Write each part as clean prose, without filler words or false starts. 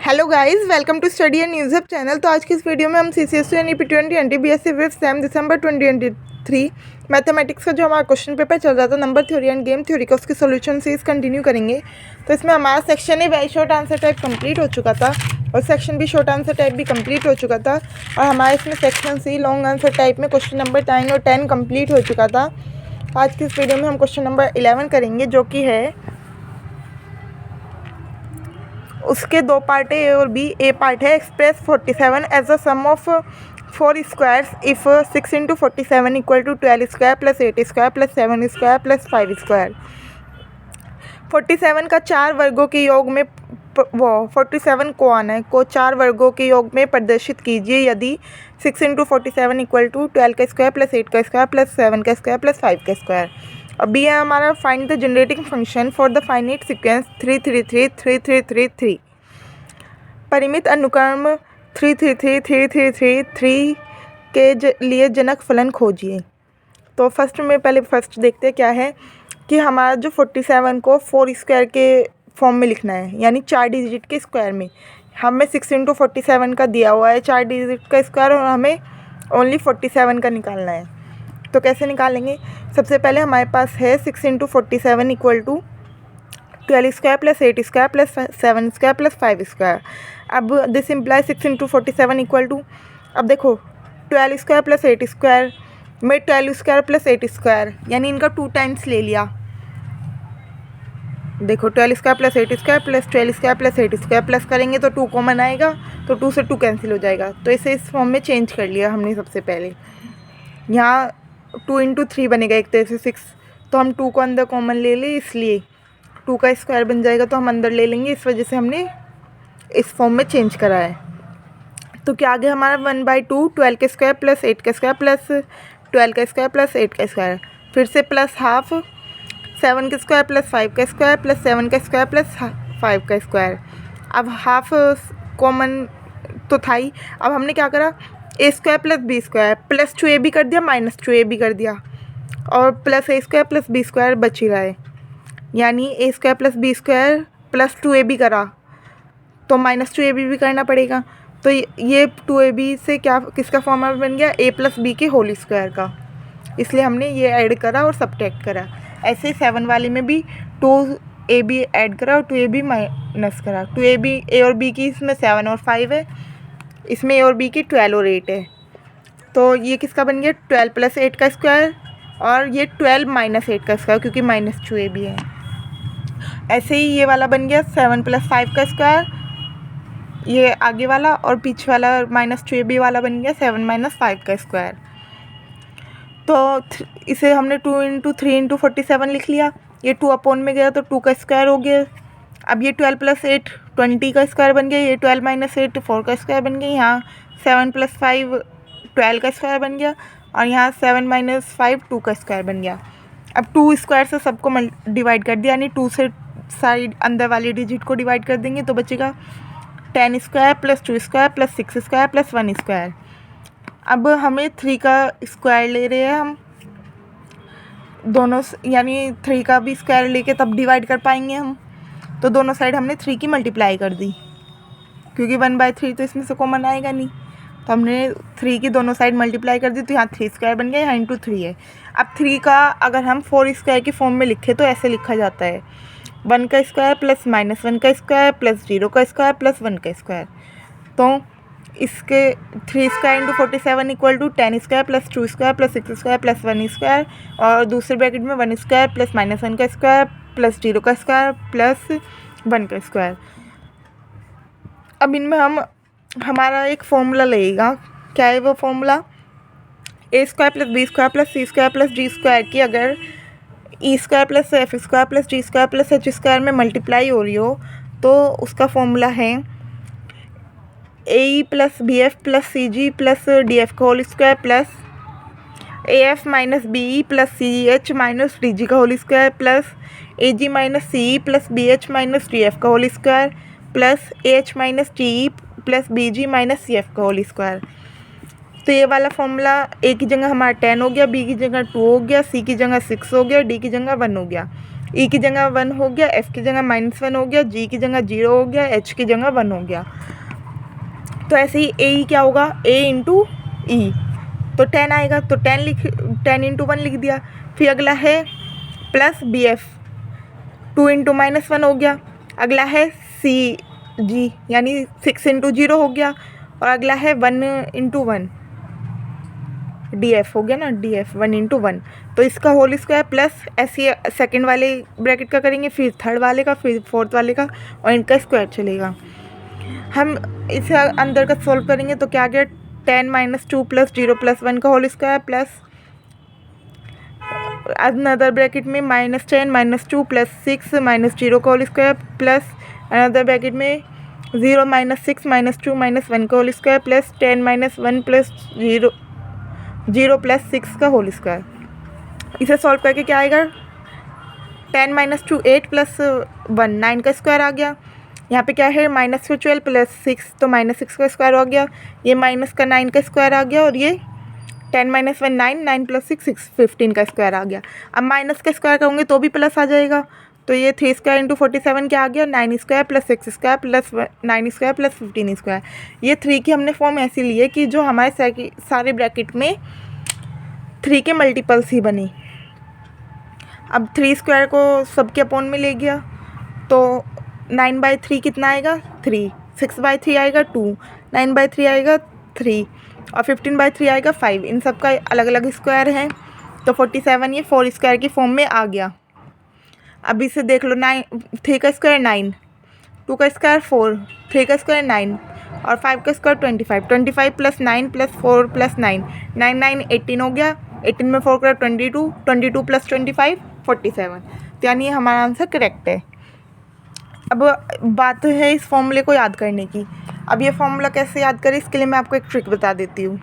Hello guys, welcome to study and news hub channel. तो आज की इस वीडियो में हम CCSE यानी P20 NTBSC फिफ्थ सेम दिसंबर 2023 मैथमेटिक्स का जो हमारा क्वेश्चन पेपर चल रहा था number theory and game theory का, उसकी सोल्यूशन सीरीज कंटिन्यू करेंगे। तो इसमें हमारा सेक्शन ही very short answer type complete हो चुका था और सेक्शन भी शॉर्ट आंसर टाइप भी कंप्लीट हो चुका था और हमारे इसमें section C long answer type में क्वेश्चन नंबर 9 और 10 कंप्लीट हो चुका था। आज की इस वीडियो में हम क्वेश्चन नंबर 11 करेंगे, जो कि है उसके दो पार्ट है, ए और बी। ए पार्ट है express 47 as a sum of 4 squares if 6 into 47 equal to 12 square plus 8 square plus 7 square plus 5 square. 47 का 4 वर्गों के योग में 47 को आना है को 4 वर्गों के योग में प्रदर्शित कीजिए यदि 6 इंटू 47 इक्वल टू 12 का स्क्वायर प्लस 8 का स्क्वायर प्लस 7 का स्क्वायर प्लस 5 का स्क्वायर। अब बी है हमारा find the generating function for the finite sequence 3333333। परिमित अनुक्रम 333333 के लिए जनक फलन खोजिए। तो फर्स्ट देखते हैं क्या है कि हमारा जो 47 को 4 स्क्वायर के फॉर्म में लिखना है, यानी 4 डिजिट के स्क्वायर में। हमें 6 इंटू 47 का दिया हुआ है 4 डिजिट का स्क्वायर और हमें ओनली 47 का निकालना है। तो कैसे निकालेंगे? सबसे पहले हमारे पास है 6 into 47 equal to 12 square plus 8 square plus 7 square plus 5 square. अब this imply 6 into 47 equal to, अब देखो 12 स्क्वायर प्लस 8 स्क्वायर में 12 स्क्वायर प्लस 8 स्क्वायर, यानी इनका 2 टाइम्स ले लिया। देखो 12 square plus 8 square plus 12 square plus 8 square plus करेंगे तो 2 कॉमन आएगा, तो 2 से 2 कैंसिल हो जाएगा। तो इसे इस फॉर्म में चेंज कर लिया हमने। सबसे पहले यहाँ 2 इंटू 3 बनेगा एक तरह से 6, तो हम 2 को अंदर कॉमन ले लें, इसलिए 2 का स्क्वायर बन जाएगा तो हम अंदर ले लेंगे। इस वजह से हमने इस फॉर्म में चेंज करा है। तो क्या आ गया हमारा 1/2 12 का स्क्वायर प्लस 8 का स्क्वायर प्लस 12 का स्क्वायर प्लस 8 का स्क्वायर, फिर से प्लस हाफ 7 का स्क्वायर प्लस 5 का स्क्वायर प्लस 7 का स्क्वायर प्लस 5 का स्क्वायर। अब हाफ कॉमन तो था ही, अब हमने क्या करा, A square plus B square plus 2ab कर दिया माइनस 2ab कर दिया और plus A square plus B square बच ही रहा है, यानी A square plus B square plus 2ab करा तो माइनस 2ab भी करना पड़ेगा। तो ये 2ab से क्या किसका फॉर्मूला बन गया, a प्लस बी के होल स्क्वायर का, इसलिए हमने ये ऐड करा और सब्ट्रैक्ट करा। ऐसे ही 7 वाले में भी 2ab ऐड करा और 2ab माइनस करा। 2ab a और b की इसमें 7 और 5 है, इसमें a और b की 12 और 8 है, तो ये किसका बन गया 12 प्लस 8 का स्क्वायर और ये 12 माइनस 8 का स्क्वायर क्योंकि माइनस 2ab है। ऐसे ही ये वाला बन गया 7 प्लस 5 का स्क्वायर, ये आगे वाला, और पीछे वाला माइनस 2ab वाला बन गया 7 माइनस 5 का स्क्वायर। तो इसे हमने 2 इंटू 3 इंटू 47 लिख लिया, ये 2 अपॉन में गया तो 2 का स्क्वायर हो गया। अब ये 12 प्लस 8 20 का स्क्वायर बन गया, ये 12 माइनस 8 4 का स्क्वायर बन गया, यहाँ 7 प्लस 5 12 का स्क्वायर बन गया और यहाँ 7 माइनस 5 2 का स्क्वायर बन गया। अब 2 स्क्वायर से सबको डिवाइड कर दिया, यानी 2 से साइड अंदर वाली डिजिट को डिवाइड कर देंगे तो बचेगा 10 square plus 2 square plus 6 square plus 1 square. अब हमें 3 का स्क्वायर ले रहे हैं हम दोनों, यानी 3 का भी स्क्वायर लेके तब डिवाइड कर पाएंगे हम। तो दोनों साइड हमने 3 की मल्टीप्लाई कर दी, क्योंकि 1/3 तो इसमें से कॉमन आएगा नहीं, तो हमने 3 की दोनों साइड मल्टीप्लाई कर दी, तो यहाँ 3 स्क्वायर बन गया, यहाँ इंटू 3 है। अब 3 का अगर हम 4 स्क्वायर की फॉर्म में लिखे तो ऐसे लिखा जाता है 1 का स्क्वायर प्लस माइनस 1 का स्क्वायर प्लस 0 का स्क्वायर प्लस 1 का स्क्वायर। तो इसके 3 square into 47 equal to 10 square plus 2 square plus 6 square plus 1 square, और दूसरे ब्रैकेट में 1 स्क्वायर प्लस माइनस 1 का स्क्वायर प्लस 0 का स्क्वायर प्लस 1 का स्क्वायर। अब इनमें हम हमारा एक फॉर्मूला लगेगा। क्या है वो formula? A square plus B square plus C square plus D square की अगर E square plus F square plus G square plus H square में मल्टीप्लाई हो रही हो तो उसका फॉर्मूला है A plus B F plus C G plus D F का whole square plus A F minus B E plus C H minus D G का whole square plus A G minus C E plus B H minus D F का whole square plus A H minus D E plus B G minus C F का whole square. तो ये वाला formula ए की जगह हमारा 10 हो गया, बी की जगह 2 हो गया, सी की जगह 6 हो गया, डी की जगह 1 हो गया। ई की जगह 1 हो गया, एफ की जगह -1 हो गया, जी की जगह 0 हो गया, एच की जगह 1 हो गया। तो ऐसे ही ए ई क्या होगा, ए इंटू ई, तो 10 आएगा, तो 10 इंटू 1 लिख दिया। फिर अगला है प्लस बी एफ, 2 इंटू -1 हो गया। अगला है सी जी यानी 6 इंटू 0 हो गया। और अगला है 1 इंटू 1 डी एफ हो गया ना, डी एफ 1 इंटू 1। तो इसका होल स्क्वायर प्लस ऐसे सेकंड वाले ब्रैकेट का करेंगे, फिर थर्ड वाले का, फिर फोर्थ वाले का, और इनका स्क्वायर चलेगा। हम इसे अंदर का सोल्व करेंगे तो क्या आ गया, 10 - 2 + 0 + 1 का whole square plus another bracket में -10 - 2 + 6 - 0 का whole square plus another bracket में 0 - 6 - 2 - 1 का होल स्क्वायर प्लस 10 - 1 + 0 + 6 का होल स्क्वायर। इसे सॉल्व करके क्या आएगा, 10 - 2 8 + 1 9 का स्क्वायर आ गया। यहाँ पे क्या है, -12 + 6 तो -6 का स्क्वायर हो गया। ये माइनस का 9 का स्क्वायर आ गया, और ये 10 - 1 9 9 + 6 6 15 का स्क्वायर आ गया। अब माइनस का स्क्वायर करोगे तो भी प्लस आ जाएगा। तो ये 3 स्क्वायर इंटू 47 क्या आ गया, 9 square + 6 square plus 9 square plus 15 square. ये 3 की हमने फॉर्म ऐसी ली है कि जो हमारे सारे ब्रैकेट में 3 के मल्टीपल्स ही बने। अब 3 स्क्वायर को सबके अपॉन में ले गया तो 9/3 कितना आएगा, 3, 6/3 आएगा 2, 9/3 आएगा 3, और 15/3 आएगा 5। इन सब का अलग अलग स्क्वायर है, तो 47 ये 4 स्क्वायर की फॉर्म में आ गया। अब इसे देख लो, 3 का स्क्वायर 9, 2 का स्क्वायर 4, 3 का स्क्वायर 9, और 5 का स्क्वायर 25, 25 + 9 + 4 + 9, 9 9 18 हो गया। 18 में 4 करो 22, 22 + 25 47। तो यानी हमारा आंसर करेक्ट है। अब बात है इस फॉर्मूले को याद करने की। अब ये फॉर्मूला कैसे याद करें, इसके लिए मैं आपको एक ट्रिक बता देती हूँ।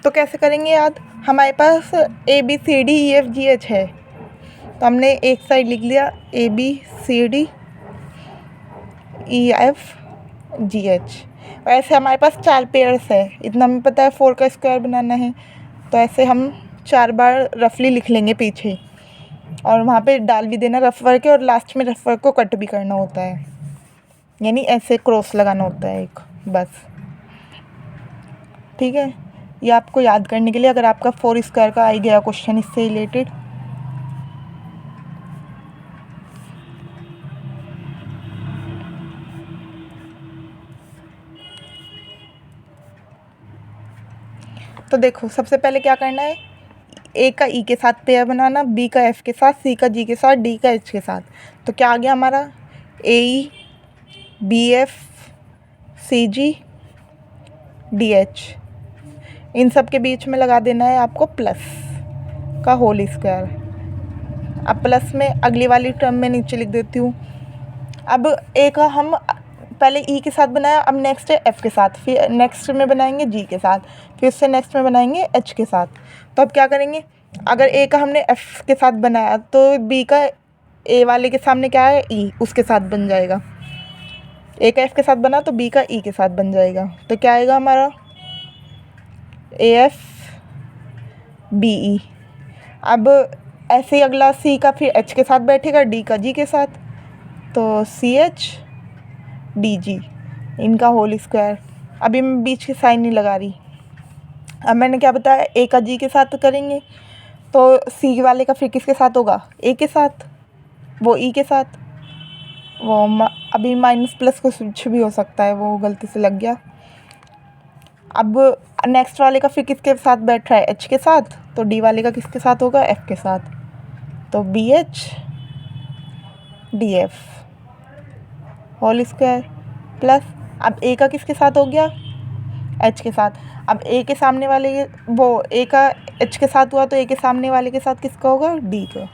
तो कैसे करेंगे याद, हमारे पास ABCDEFGH है, तो हमने एक साइड लिख लिया ABCDEFGH। और ऐसे हमारे पास 4 पेयर्स है, इतना हमें पता है 4 का स्क्वायर बनाना है, तो ऐसे हम 4 बार रफली लिख लेंगे पीछे, और वहाँ पे डाल भी देना रफ वर्क है, और लास्ट में रफ वर्क को कट भी करना होता है, यानी ऐसे क्रॉस लगाना होता है एक, बस। ठीक है, ये आपको याद करने के लिए, अगर आपका 4 स्क्वायर का आ गया क्वेश्चन इससे रिलेटेड। तो देखो, सबसे पहले क्या करना है, ए का ई के साथ पेयर बनाना, बी का एफ के साथ, सी का जी के साथ, डी का एच के साथ। तो क्या आ गया हमारा, A E B F C G D H. इन सब के बीच में लगा देना है आपको प्लस का होल स्क्वायर। अब प्लस में अगली वाली टर्म में नीचे लिख देती हूँ। अब ए का हम पहले ई के साथ बनाया, अब नेक्स्ट है एफ़ के साथ, फिर नेक्स्ट में बनाएंगे जी के साथ, फिर उससे नेक्स्ट में बनाएंगे एच के साथ। तो अब क्या करेंगे, अगर ए का हमने एफ़ के साथ बनाया तो बी का ए वाले के सामने क्या है, ई, उसके साथ बन जाएगा। ए का एफ़ के साथ बना तो बी का ई के साथ बन जाएगा। तो क्या आएगा हमारा, ए एफ बी ई। अब ऐसे ही अगला सी का फिर एच के साथ बैठेगा, डी का जी के साथ, तो सी एच डी जी, इनका होल स्क्वायर। अभी मैं बीच की साइन नहीं लगा रही। अब मैंने क्या बताया, ए का जी के साथ करेंगे तो सी वाले का फिर किसके साथ होगा, ए के साथ, वो ई के साथ, वो अभी माइनस प्लस कुछ भी हो सकता है, वो गलती से लग गया। अब नेक्स्ट वाले का फिर किसके साथ बैठ रहा है, एच के साथ, तो डी वाले का किसके साथ होगा, एफ के साथ, तो B H D F whole square plus, अब ए का किसके साथ हो गया, एच के साथ। अब ए के सामने वाले, वो ए का एच के साथ हुआ तो ए के सामने वाले के साथ किसका होगा, डी का,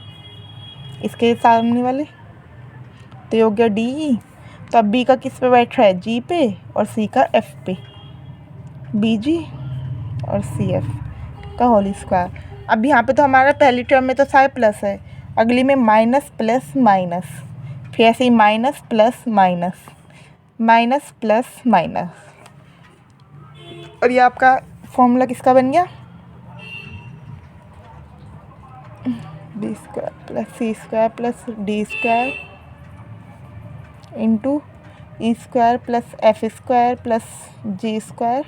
इसके सामने वाले, तो ये हो गया डी ई। तो अब बी का किस पे बैठ रहा है, जी पे, और सी का एफ पे, बी जी और सी एफ का होल स्क्वायर। अब यहाँ पे तो हमारा पहली टर्म में तो सारे प्लस है, अगली में माइनस प्लस माइनस, फिर ऐसे ही minus plus minus, minus plus minus, और ये आपका फॉर्मूला किसका बन गया, B square plus C square plus D square into E square plus F square plus G square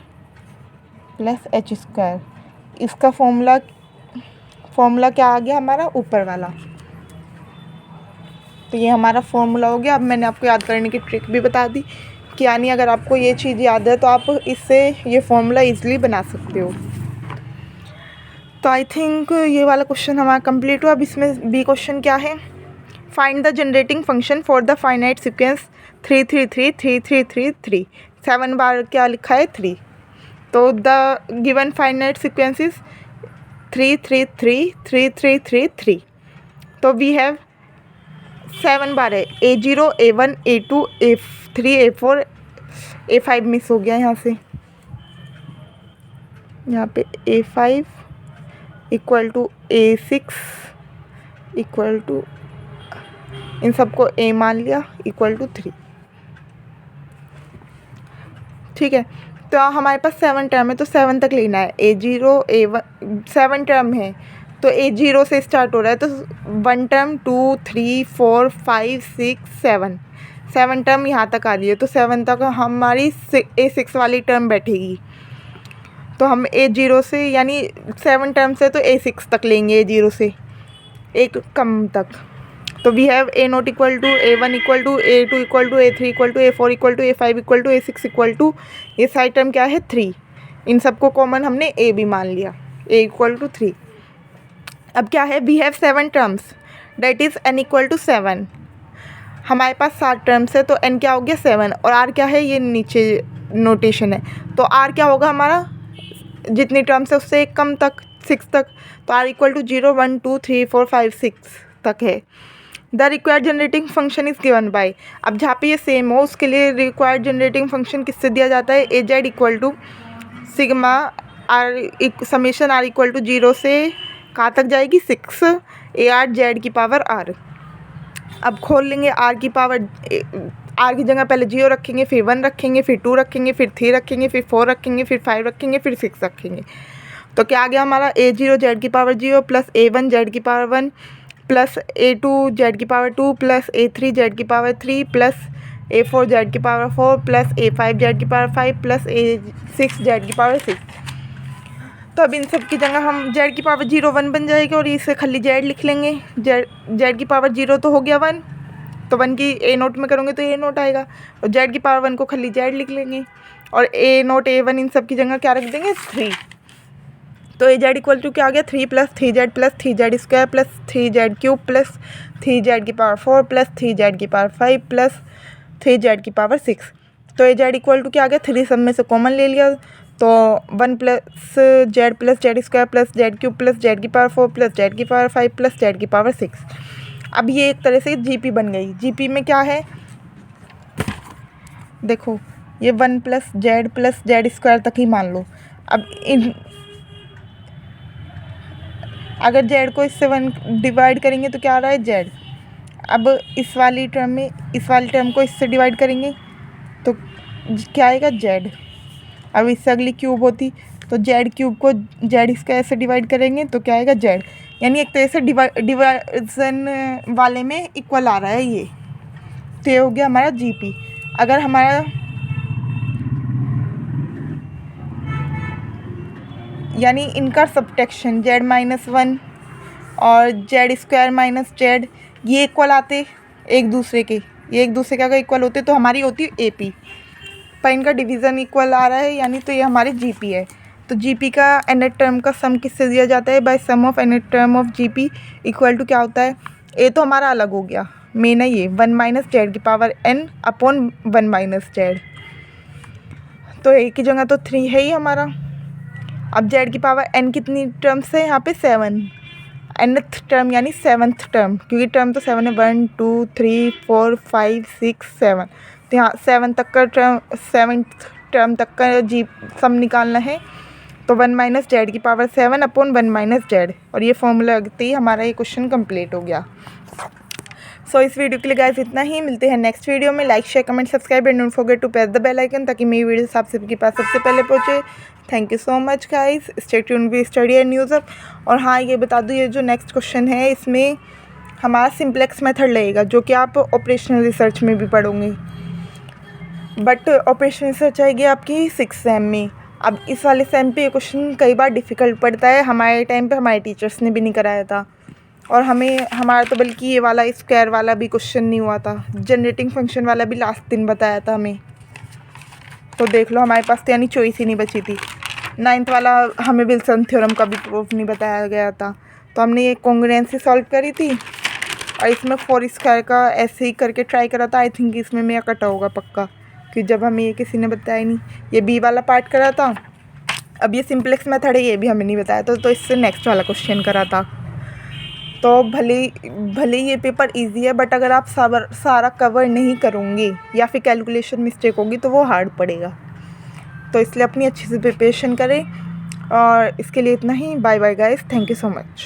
plus H square. इसका फॉर्मूला क्या आ गया हमारा ऊपर वाला। तो ये हमारा फॉर्मूला हो गया। अब मैंने आपको याद करने की ट्रिक भी बता दी कि यानी अगर आपको ये चीज़ याद है तो आप इससे ये फॉर्मूला ईजिली बना सकते हो। तो आई थिंक ये वाला क्वेश्चन हमारा कंप्लीट हुआ। अब इसमें बी क्वेश्चन क्या है, find the generating function for the finite sequence 3 3 3 3 3 3 3। 7 बार क्या लिखा है 3। तो the given finite sequence is 3 3 3 3 3 3 3। तो वी हैव 7 बार है, A0 A1 A2 A3 A4 A5 miss हो गया यहाँ से, यहाँ पे A5 equal to A6 equal to, इन सबको A मान लिया इक्वल टू 3। ठीक है, तो हमारे पास 7 टर्म है तो 7 तक लेना है। A0 A1 7 टर्म है तो A0 से स्टार्ट हो रहा है तो 1 टर्म 2 3 4 5 6 7 7 टर्म यहाँ तक आ रही है तो 7 तक हमारी A6 वाली टर्म बैठेगी। तो हम A0 से यानी 7 टर्म से तो A6 तक लेंगे, A0 से एक कम तक। तो we have A0 equal to A1 equal to A2 equal to A3 equal to A4 equal to A5 equal to A6 equal to, ये सारी टर्म क्या है 3। इन सबको कॉमन हमने A भी मान लिया, A इक्वल टू 3। अब क्या है, we have 7 terms that is n equal to 7। हमारे पास 7 टर्म्स है तो n क्या हो गया 7 और r क्या है, ये नीचे नोटेशन है। तो r क्या होगा हमारा, जितनी टर्म्स है उससे एक कम तक 6 तक। तो r इक्वल टू 0 1 2 3 4 5 6 तक है। The required generating function is given by, अब जहाँ पे ये सेम हो उसके लिए रिक्वायर्ड जनरेटिंग फंक्शन किससे दिया जाता है, AZ equal to sigma r summation r equal to 0 से कहाँ तक जाएगी 6 AR Z की पावर r। अब खोल लेंगे r की पावर, r की जगह पहले 0 रखेंगे, फिर 1 रखेंगे, फिर 2 रखेंगे, फिर 3 रखेंगे, फिर 4 रखेंगे, फिर 5 रखेंगे, फिर 6 रखेंगे। तो क्या आ गया हमारा A0 Z की पावर 0 प्लस A1 Z की पावर 1 प्लस A2 Z की पावर 2 प्लस A3 Z की पावर 3 प्लस A4 Z की पावर 4 प्लस A5 Z की पावर 5 प्लस A6 Z की पावर 6। तो अब इन सब की जगह हम Z की पावर 0 1 बन जाएगी और इसे खाली Z लिख लेंगे। Z की पावर 0 तो हो गया 1, तो 1 की A0 में करोगे तो A0 आएगा और Z की पावर 1 को खाली Z लिख लेंगे और A0 A1 इन सब की जगह क्या रख देंगे 3। तो AZ इक्वल टू क्या आ गया 3 plus 3Z square plus 3Z cube plus 3Z की पावर 4 प्लस 3Z की पावर 5 प्लस 3Z की पावर 6। तो AZ इक्वल टू क्या आ गया 3 सब में से कॉमन ले लिया तो 1 plus Z square plus Z cube plus Z की पावर 4 प्लस Z की पावर 5 प्लस Z की पावर 6। अब ये एक तरह से GP बन गई। GP में क्या है देखो, ये 1 प्लस Z स्क्वायर तक ही मान लो। अब अगर Z को इससे 1 डिवाइड करेंगे तो क्या आ रहा है Z। अब इस वाली टर्म को इससे डिवाइड करेंगे तो क्या आएगा Z। अब इससे अगली क्यूब होती तो Z क्यूब को Z स्क्वायर से डिवाइड करेंगे तो क्या आएगा Z। यानी एक तरह से डिवाइजन वाले में इक्वल आ रहा है ये। तो ये हो गया हमारा GP। अगर हमारा यानी इनका सब्ट्रैक्शन Z-1 और Z स्क्वायर माइनस Z ये इक्वल आते एक दूसरे के, ये एक दूसरे के अगर इक्वल होते तो हमारी होती AP, पर इनका डिवीज़न इक्वल आ रहा है यानी तो ये हमारी GP है। तो GP का nth टर्म का सम किससे दिया जाता है, by sum of nth term of GP equal to क्या होता है, A तो हमारा अलग हो गया, मेन है ये 1 माइनस Z की power n upon 1 minus Z। तो A की जगह तो 3 है ही हमारा। अब Z की पावर n कितनी टर्म्स है यहाँ पे 7, nth टर्म यानी 7th टर्म, क्योंकि टर्म तो 7 है 1 2 3 4 5 6 7। तो यहाँ 7 तक का टर्म 7th टर्म तक का सम निकालना है तो 1 माइनस Z की पावर 7 अपॉन 1 माइनस Z, और ये फॉर्मूला लगते ही हमारा ये क्वेश्चन कंप्लीट हो गया। सो इस वीडियो के लिए गाइस इतना ही। मिलते हैं नेक्स्ट वीडियो में। Like share comment subscribe and don't forget to press the bell icon ताकि मेरी वीडियोस आप सबके पास सबसे पहले पहुंचे। Thank you so much guys, stay tuned with study and news up. और हाँ, ये बता दूँ, ये जो नेक्स्ट क्वेश्चन है इसमें हमारा सिंप्लेक्स मेथड लगेगा, जो कि आप ऑपरेशनल रिसर्च में भी पढ़ोगे। बट ऑपरेशनल रिसर्च आएगी आपकी 6 सेम में। अब इस वाले सेम पे ये क्वेश्चन कई बार डिफ़िकल्ट पड़ता है। हमारे टाइम पे हमारे टीचर्स ने भी नहीं कराया था, और हमारा तो बल्कि ये वाला स्क्वायर वाला भी क्वेश्चन नहीं हुआ था। जनरेटिंग फंक्शन वाला भी लास्ट दिन बताया था हमें। तो देख लो, हमारे पास तो यानी चॉइस ही नहीं बची थी। 9th वाला हमें विल्सन थ्योरम का भी प्रूफ नहीं बताया गया था, तो हमने ये कॉन्ग्रुएंसी सॉल्व करी थी, और इसमें 4 स्क्वायर का ऐसे ही करके ट्राई करा था। आई थिंक इसमें मेरा कटा होगा पक्का, कि जब हमें ये किसी ने बताया नहीं। ये बी वाला पार्ट करा था। अब ये सिंप्लेक्स मेथड है, ये भी हमें नहीं बताया था, तो इससे नेक्स्ट वाला क्वेश्चन करा था। तो भले ये पेपर इजी है, बट अगर आप सारा कवर नहीं करोगे या फिर कैलकुलेशन मिस्टेक होगी तो वो हार्ड पड़ेगा। तो इसलिए अपनी अच्छी से प्रिपरेशन करें, और इसके लिए इतना ही। Bye bye guys, thank you so much.